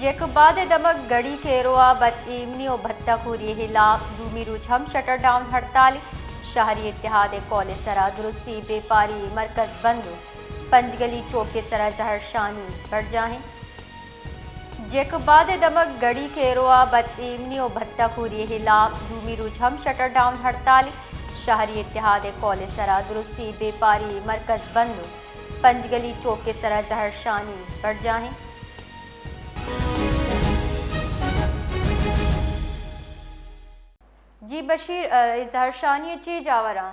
जेकबाद दमक गड़ी केरोआ बदइमनी और भत्ताखोरी हिलाफ दूमी रुझम shutter down हड़ताल शहरी इत्तेहाद कॉलेज सरा दुरुस्ती बेपारी मरकज बंद पंजगली चौक के सरा जहर शानी बढ़ जाए। जेकबाद दमक गड़ी केरोआ बदइमनी और भत्ताखोरी हिलाफ दूमी रुझम शटर डाउन हड़ताल शहरी इत्तेहाद कॉलेज सरा दुरुस्ती बेपारी मरकज बंद पंजगली चौक के सरा जहर शानी बढ़ जाए। जी बशीर इजहार शानी चे जावरा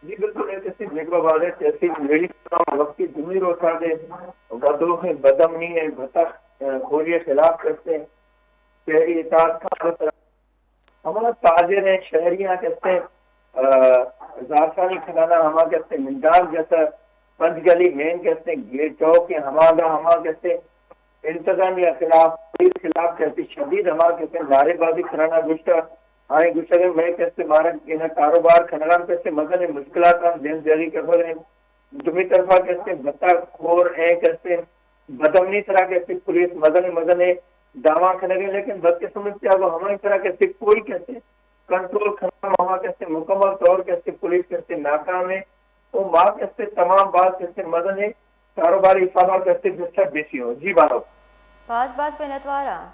जी बिल्कुल ऐसे जेकबाद है जैसी मेरी वक्त की जुमी रोथा दे गदों है बदमनी है भत्ता खोरी खिलाफ करते हैं शहरी इताद का हमारा ताजिर है शहरियाँ कहते हैं जारसानी खिलाना हमा कहते हैं मिंदार जैसा पंचगली मेन कहते हैं गेट चौक के हमारा हमा कहते हैं इंतजामिया खिलाफ पुलिस खिलाफ कहते शदीद हमारा कहते हैं नारेबाजी कराना गुस्सा हाणे गुस्सा में कहते मारक इन कारोबार खनगान कहते मदन मुश्किलात दिन जारी कर रहे दुमी तरफा कहते भत्ता खोर है कहते बदमनी तरह कहते पुलिस मदन दावा खनगे लेकिन बदकिस्मती अब हमारी तरह कहते कोई कहते कंट्रोल खत्म हुआ कहते मुकम्मल तौर कहते पुलिस कहते नाकाम है वो माँ कहते तमाम बात कहते मदन कारोबारी इफादा कहते गुस्सा बेसी हो जी बारो बास बास पे नतवारा